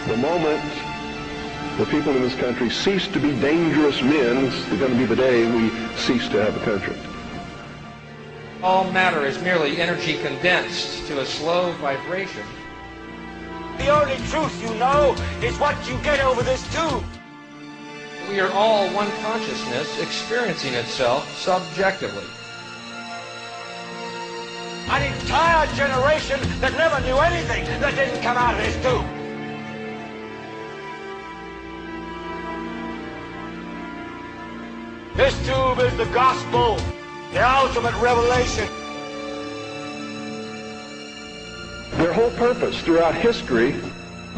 The moment the people in this country cease to be dangerous men is going to be the day we cease to have a country. All matter is merely energy condensed to a slow vibration. The only truth you know is what you get over this tube. We are all one consciousness experiencing itself subjectively. An entire generation that never knew anything that didn't come out of this tube. This tube is the gospel, the ultimate revelation. Their whole purpose throughout history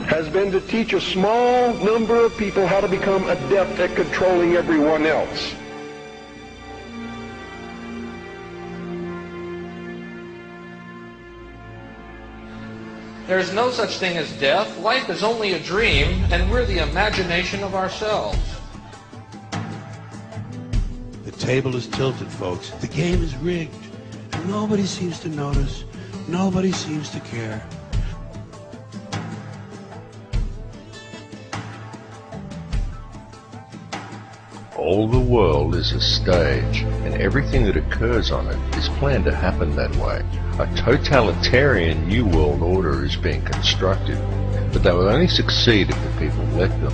has been to teach a small number of people how to become adept at controlling everyone else. There is no such thing as death. Life is only a dream, and we're the imagination of ourselves. The table is tilted, folks. The game is rigged. And nobody seems to notice. Nobody seems to care. All the world is a stage, and everything that occurs on it is planned to happen that way. A totalitarian new world order is being constructed, but they will only succeed if the people let them.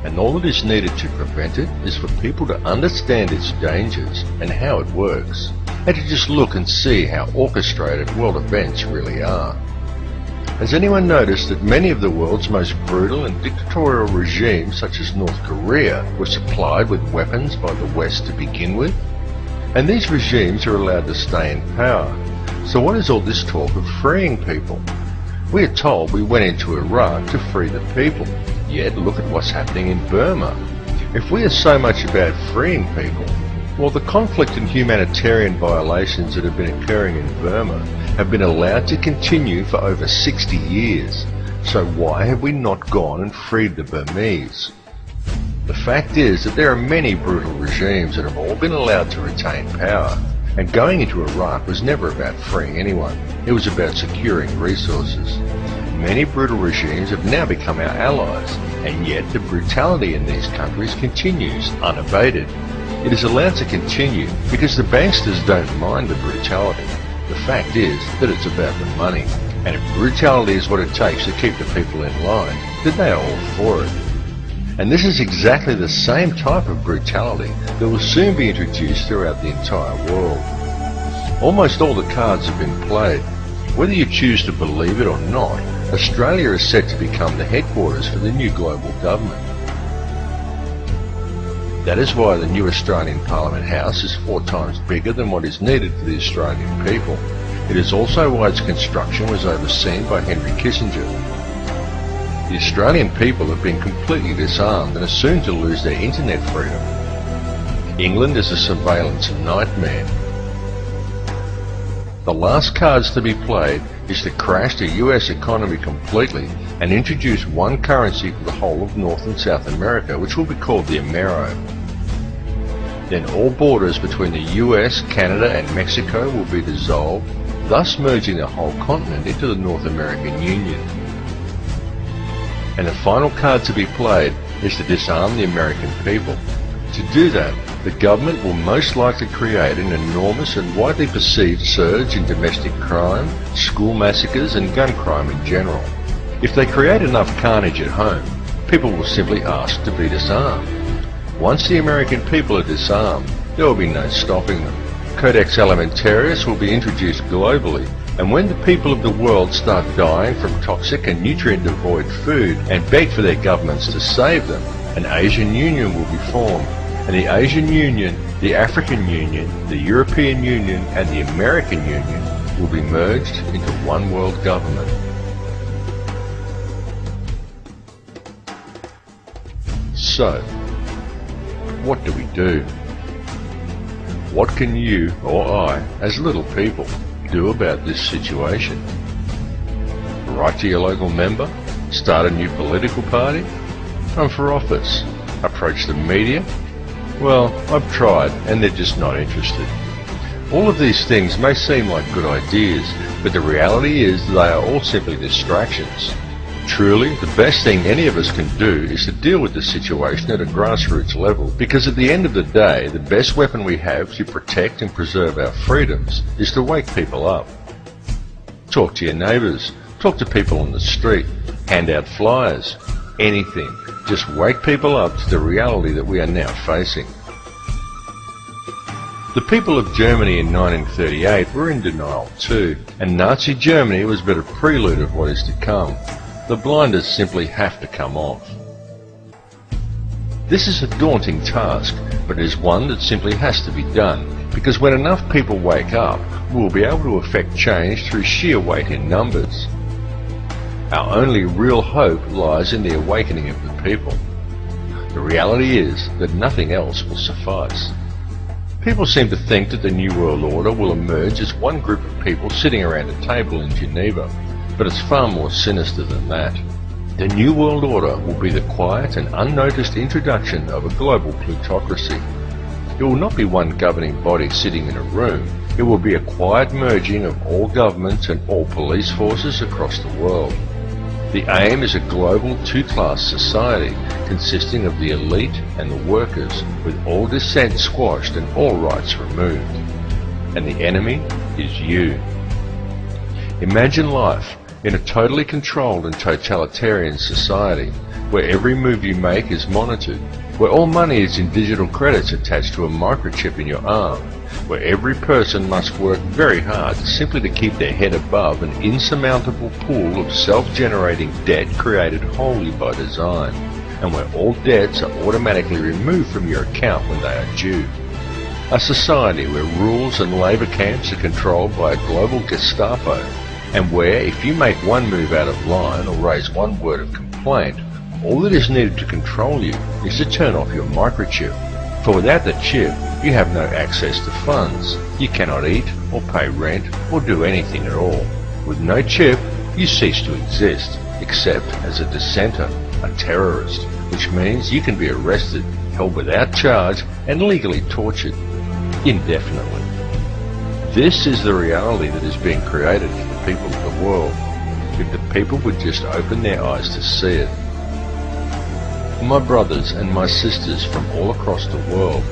And all that is needed to prevent it is for people to understand its dangers and how it works, and to just look and see how orchestrated world events really are. Has anyone noticed that many of the world's most brutal and dictatorial regimes, such as North Korea, were supplied with weapons by the West to begin with? And these regimes are allowed to stay in power. So what is all this talk of freeing people? We are told we went into Iraq to free the people, yet look at what's happening in Burma. If we are so much about freeing people, well, the conflict and humanitarian violations that have been occurring in Burma have been allowed to continue for over 60 years. So why have we not gone and freed the Burmese? The fact is that there are many brutal regimes that have all been allowed to retain power, and going into Iraq was never about freeing anyone. It was about securing resources. Many brutal regimes have now become our allies, and yet the brutality in these countries continues unabated. It is allowed to continue because the banksters don't mind the brutality. The fact is that it's about the money, and if brutality is what it takes to keep the people in line, then they are all for it. And this is exactly the same type of brutality that will soon be introduced throughout the entire world. Almost all the cards have been played. Whether you choose to believe it or not, Australia is set to become the headquarters for the new global government. That is why the new Australian Parliament House is 4 times bigger than what is needed for the Australian people. It is also why its construction was overseen by Henry Kissinger. The Australian people have been completely disarmed and are soon to lose their internet freedom. England is a surveillance nightmare. The last cards to be played is to crash the US economy completely and introduce one currency for the whole of North and South America, which will be called the Amero. Then all borders between the US, Canada and Mexico will be dissolved, thus merging the whole continent into the North American Union. And the final card to be played is to disarm the American people. To do that, the government will most likely create an enormous and widely perceived surge in domestic crime, school massacres and gun crime in general. If they create enough carnage at home, people will simply ask to be disarmed. Once the American people are disarmed, there will be no stopping them. Codex Alimentarius will be introduced globally, and when the people of the world start dying from toxic and nutrient-devoid food and beg for their governments to save them, an Asian Union will be formed. And the Asian Union, the African Union, the European Union and the American Union will be merged into one world government. So, what do we do? What can you or I, as little people, do about this situation? Write to your local member? Start a new political party? Run for office? Approach the media? Well, I've tried and they're just not interested. All of these things may seem like good ideas, but the reality is they are all simply distractions. Truly, the best thing any of us can do is to deal with the situation at a grassroots level, because at the end of the day, the best weapon we have to protect and preserve our freedoms is to wake people up. Talk to your neighbours, talk to people on the street, hand out flyers, anything. Just wake people up to the reality that we are now facing. The people of Germany in 1938 were in denial too, and Nazi Germany was but a prelude of what is to come. The blinders simply have to come off. This is a daunting task, but it is one that simply has to be done, because when enough people wake up, we will be able to effect change through sheer weight in numbers. Our only real hope lies in the awakening of the people. The reality is that nothing else will suffice. People seem to think that the New World Order will emerge as one group of people sitting around a table in Geneva, but it's far more sinister than that. The New World Order will be the quiet and unnoticed introduction of a global plutocracy. It will not be one governing body sitting in a room. It will be a quiet merging of all governments and all police forces across the world. The aim is a global two-class society consisting of the elite and the workers, with all dissent squashed and all rights removed. And the enemy is you. Imagine life in a totally controlled and totalitarian society, where every move you make is monitored, where all money is in digital credits attached to a microchip in your arm, where every person must work very hard simply to keep their head above an insurmountable pool of self-generating debt created wholly by design, and where all debts are automatically removed from your account when they are due. A society where rules and labour camps are controlled by a global Gestapo, and where if you make one move out of line or raise one word of complaint, all that is needed to control you is to turn off your microchip. For without the chip, you have no access to funds. You cannot eat or pay rent or do anything at all. With no chip, you cease to exist, except as a dissenter, a terrorist, which means you can be arrested, held without charge, and legally tortured indefinitely. This is the reality that is being created for the people of the world, if the people would just open their eyes to see it. My brothers and my sisters from all across the world,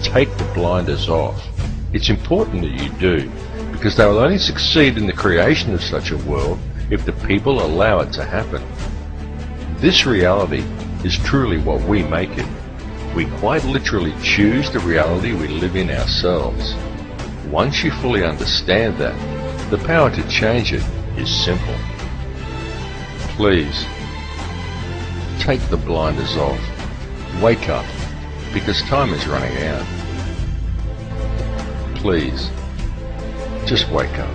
take the blinders off. It's important that you do, because they will only succeed in the creation of such a world if the people allow it to happen. This reality is truly what we make it. We quite literally choose the reality we live in ourselves. Once you fully understand that, the power to change it is simple. Please, take the blinders off. Wake up, because time is running out. Please, just wake up.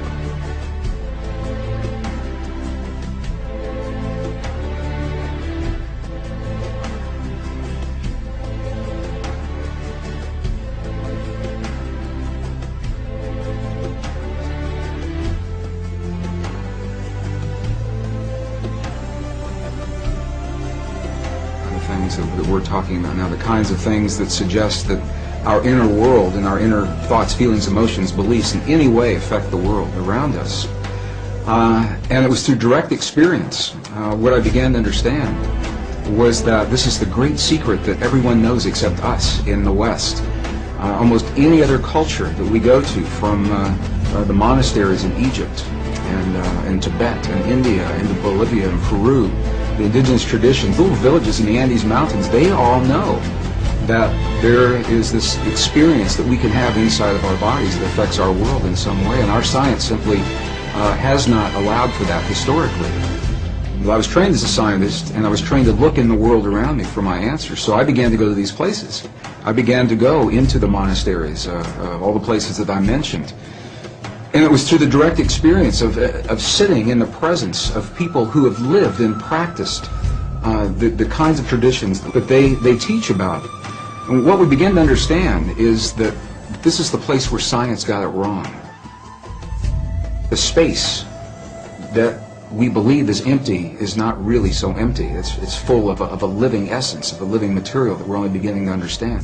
Things that we're talking about now, the kinds of things that suggest that our inner world and our inner thoughts, feelings, emotions, beliefs in any way affect the world around us. And it was through direct experience what I began to understand was that this is the great secret that everyone knows except us in the West. Almost any other culture that we go to, from the monasteries in Egypt and Tibet and India and Bolivia and Peru, the indigenous traditions, little villages in the Andes Mountains, they all know that there is this experience that we can have inside of our bodies that affects our world in some way, and our science simply has not allowed for that historically. Well, I was trained as a scientist, and I was trained to look in the world around me for my answers, so I began to go to these places. I began to go into the monasteries, all the places that I mentioned. And it was through the direct experience of sitting in the presence of people who have lived and practiced the kinds of traditions that they teach about. And what we begin to understand is that this is the place where science got it wrong. The space that we believe is empty is not really so empty. It's full of a living essence, of a living material that we're only beginning to understand.